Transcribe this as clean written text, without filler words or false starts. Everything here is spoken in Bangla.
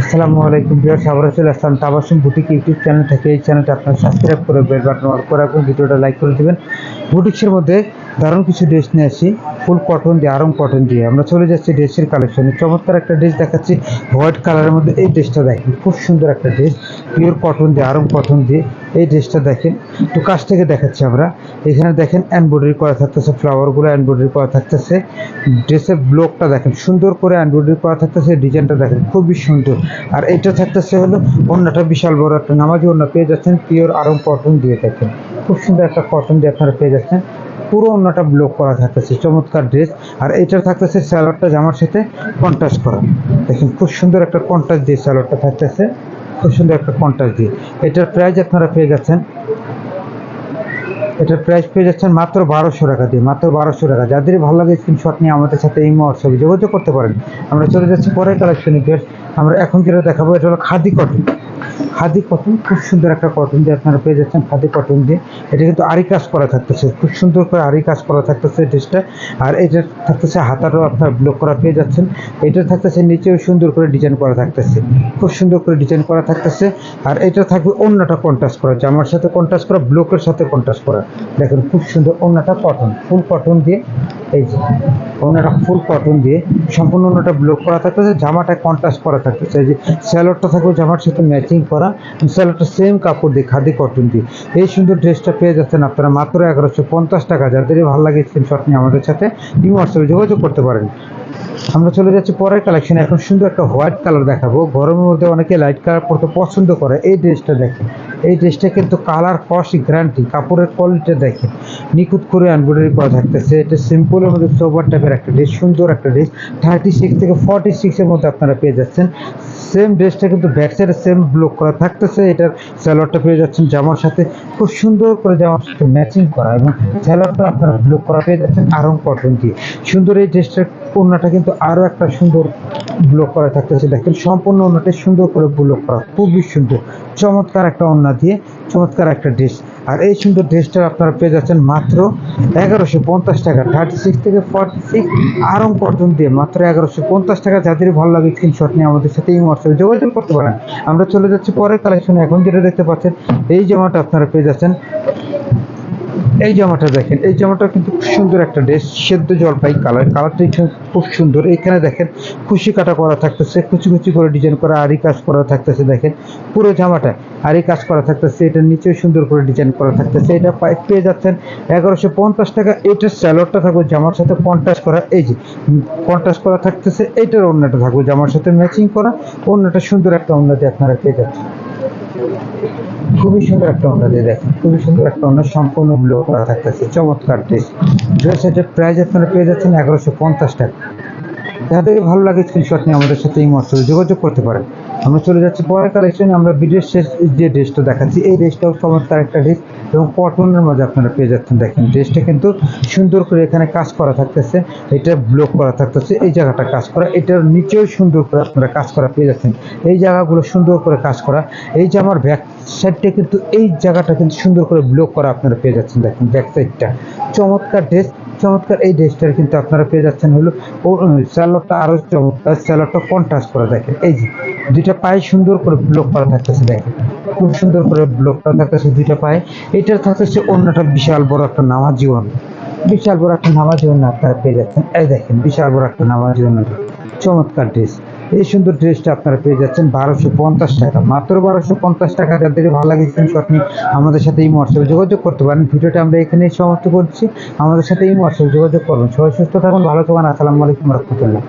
আসসালামু আলাইকুম ভিউয়ার্স, আবার চলে আসলাম তাবাসসুম বুটিক ইউটিউব চ্যানেল থেকে। এই চ্যানেলটা আপনারা সাবস্ক্রাইব করে বেল বাটন অন করে রাখবেন, ভিডিওটা লাইক করে দেবেন। বুটিক্সের মধ্যে দারুণ কিছু ড্রেস নিয়ে আসি, ফুল কটন দিয়ে, আরং কটন দিয়ে। আমরা চলে যাচ্ছি ড্রেসের কালেকশনে। চমৎকার একটা ড্রেস দেখাচ্ছি হোয়াইট কালারের মধ্যে। এই ড্রেসটা দেখেন, খুব সুন্দর একটা ড্রেস, পিওর কটন দিয়ে, আরং কটন দিয়ে। এই ড্রেসটা দেখেন, একটু কাছ থেকে দেখাচ্ছি আমরা। এখানে দেখেন এমব্রয়ডারি করা থাকতেছে, ফ্লাওয়ারগুলো এমব্রয়ডারি করা থাকতেছে। ড্রেসের ব্লকটা দেখেন, সুন্দর করে এমব্রয়ডারি করা থাকতেছে। ডিজাইনটা দেখেন খুবই সুন্দর। আর এটা থাকতেছে হলো ওড়নাটা, বিশাল বড় একটা নামাজি ওড়না পেয়ে যাচ্ছেন, পিওর আরং কটন দিয়ে। দেখেন খুব সুন্দর একটা কটন দিয়ে আপনারা পেয়ে যাচ্ছেন। পুরো ওড়নাটা ব্লক করা থাকতেছে, চমৎকার ড্রেস। আর এটা থাকতেছে স্যালোয়ারটা জামার সাথে কন্ট্রাস্ট করা। দেখেন খুব সুন্দর একটা কন্ট্রাস্ট দিয়ে স্যালোয়ারটা থাকতেছে, খুব সুন্দর একটা কন্ট্রাস্ট দিয়ে। এটার প্রাইস আপনারা পেয়ে যাচ্ছেন, এটার প্রাইস পেয়ে যাচ্ছেন মাত্র 1200 টাকা দিয়ে, মাত্র 1200 টাকা। যাদের ভালো লাগে স্ক্রিনশট নিয়ে আমাদের সাথে এই হোয়াটসঅ্যাপে যোগাযোগ করতে পারেন। আমরা চলে যাচ্ছি পরের কালেকশনে। আমরা এখন যেটা দেখাবো এটা হলো খাদি কটন। খাদি কটন, খুব সুন্দর একটা কটন দিয়ে আপনারা পেয়ে যাচ্ছেন, খাদি কটন দিয়ে। এটা কিন্তু আরি কাজ করা থাকতেছে, খুব সুন্দর করে আরি কাজ করা থাকতেছে ড্রেসটা। আর এটা থাকতেছে হাতাটাও আপনার ব্লক করা পেয়ে যাচ্ছেন। এটা থাকতেছে নিচেও সুন্দর করে ডিজাইন করা থাকতেছে, খুব সুন্দর করে ডিজাইন করা থাকতেছে। আর এটা থাকবে ওড়নাটা কন্ট্রাস্ট করা, জামার সাথে কন্ট্রাস্ট করা, ব্লকের সাথে কন্ট্রাস্ট করা। দেখেন খুব সুন্দর ওড়নাটা কটন, ফুল কটন দিয়ে। এই যে ওড়নাটা ফুল কটন দিয়ে, সম্পূর্ণ ওড়নাটা ব্লক করা থাকতেছে, জামাটা কন্ট্রাস্ট করা থাকতেছে। এই যে স্যালোয়ারটা থাকবে জামার সাথে ম্যাচিং করা, স্যালোয়ারটা সেম কাপড় দিয়ে, খাদি কটন দিয়ে। এই সুন্দর ড্রেসটা পেয়ে যাচ্ছেন আপনারা মাত্র 1150 টাকা। যাদেরই ভালো লাগে স্ক্রিনশট নিয়ে আমাদের সাথে হোয়াটসঅ্যাপে যোগাযোগ করতে পারেন। আমরা চলে যাচ্ছি পরের কালেকশনে। এখন সুন্দর একটা হোয়াইট কালার দেখাবো। গরমের মধ্যে অনেকে লাইট কালার পরতে পছন্দ করে। এই ড্রেসটা দেখেন, এই ড্রেসটা কিন্তু কালার কস গ্যারান্টি, কাপড়ের কোয়ালিটি দেখেন, নিখুঁত করে এমব্রয়ডারি করা থাকতেছে। এটা সিম্পলের মধ্যে সোবার টাইপের একটা ড্রেস, সুন্দর একটা ড্রেস। 36 থেকে 46 এর মধ্যে আপনারা পেয়ে যাচ্ছেন। সেম ড্রেসটা কিন্তু ব্যাক সাইডে সেম ব্লক করা থাকতেছে। এটার স্যালোয়ারটা পেয়ে যাচ্ছেন জামার সাথে, খুব সুন্দর করে জামার সাথে ম্যাচিং করা, এবং স্যালোয়ারটা আপনারা ব্লক করা পেয়ে যাচ্ছেন আরং কটন দিয়ে। সুন্দর এই ড্রেসটার ওড়নাটা কিন্তু আরো একটা সুন্দর ব্লক করা থাকতেছে। দেখেন সম্পূর্ণ ওড়নাটা সুন্দর করে ব্লক করা, খুবই সুন্দর, চমৎকার একটা ওড়না দিয়ে, চমৎকার একটা ড্রেস। আর এই সুন্দর ড্রেসটা আপনারা পেয়ে যাচ্ছেন মাত্র 1150 টাকা। 36 থেকে 46 আরং কটন দিয়ে মাত্র 1150 টাকা। যাদের ভালো লাগে স্ক্রিনশট নিয়ে আমাদের সাথে এই হোয়াটসঅ্যাপে যোগাযোগ করতে পারেন। আমরা চলে যাচ্ছি পরের কালেকশনে। এখন যেটা দেখতে পাচ্ছেন, এই জামাটা আপনারা পেয়ে যাচ্ছেন। এই জামাটা দেখেন, এই জামাটা কিন্তু খুব সুন্দর একটা ড্রেস, সেদ্ধ জলপাই কালার, কালারটা খুব সুন্দর। এখানে দেখেন খুশি কাটা করা থাকতেছে, কুচি কুচি করে ডিজাইন করা আরি কাজ করা থাকতেছে। দেখেন পুরো জামাটা আরি কাজ করা থাকতেছে, এটা নিচেও সুন্দর করে ডিজাইন করা থাকতেছে। এটা পেয়ে যাচ্ছেন 1150 টাকা। এটার স্যালোয়ারটা থাকবে জামার সাথে কন্ট্রাস্ট করা, এই যে কন্ট্রাস্ট করা থাকতেছে। এইটার ওড়নাটা থাকবে জামার সাথে ম্যাচিং করা, ওড়নাটা সুন্দর একটা ওড়না দিয়ে আপনারা পেয়ে যাচ্ছেন। খুবই সুন্দর একটা ওড়না দিয়ে, দেখেন খুবই সুন্দর একটা ওড়না, সম্পূর্ণ ব্লক করা থাকতেছে, চমৎকার ড্রেস। ড্রেসের প্রাইস আপনারা পেয়ে যাচ্ছেন 1150 টাকা। যাদের ভালো লাগে স্ক্রিনশট নিয়ে আমাদের সাথে এই হোয়াটসঅ্যাপে যোগাযোগ করতে পারেন। আমরা চলে যাচ্ছি পরের কালেকশনে। আমরা বিদেশের যে ড্রেসটা দেখাচ্ছি, এই ড্রেসটাও চমৎকার একটা ড্রেস, এবং কটনের মধ্যে আপনারা পেয়ে যাচ্ছেন। দেখেন ড্রেসটা কিন্তু সুন্দর করে এখানে কাজ করা থাকতেছে, এটা ব্লক করা থাকতেছে, এই জায়গাটা কাজ করা, এটার নিচেও সুন্দর করে আপনারা কাজ করা পেয়ে যাচ্ছেন। এই জায়গাগুলো সুন্দর করে কাজ করা। এই যে আমার ব্যাক সাইডটা কিন্তু, এই জায়গাটা কিন্তু সুন্দর করে ব্লক করা আপনারা পেয়ে যাচ্ছেন। দেখেন ব্যাক সাইডটা চমৎকার ড্রেস, চমৎকার এই ড্রেসটার কিন্তু আপনারা পেয়ে যাচ্ছেন হলো স্যালোয়ারটা আরো চমৎকার, স্যালোয়ারটা কন্ট্রাস্ট করা। দেখেন এই যে দুইটা পায়ে সুন্দর করে ব্লক করা থাকতেছে, দেখেন খুব সুন্দর করে ব্লক করা থাকতেছে দুইটা পায়ে। এটার থাকতেছে অন্যটা বিশাল বড় একটা নামাজি ওড়না, বিশাল বড় একটা নামাজি ওড়না আপনারা পেয়ে যাচ্ছেন। এই দেখেন বিশাল বড় একটা নামাজি ওড়না, চমৎকার ড্রেস। এই সুন্দর ড্রেসটা আপনারা পেয়ে যাচ্ছেন 1250 টাকা, মাত্র 1250 টাকা। যাদের ভালো লাগে স্ক্রিনশট নিয়ে আমাদের সাথে এই হোয়াটসঅ্যাপে যোগাযোগ করতে পারেন। ভিডিওটা আমরা এখানেই সমাপ্ত করছি। আমাদের সাথে এই হোয়াটসঅ্যাপে যোগাযোগ করবেন। সবাই সুস্থ থাকুন, ভালো থাকুন। আসসালামু আলাইকুম রহমতুল্লাহ।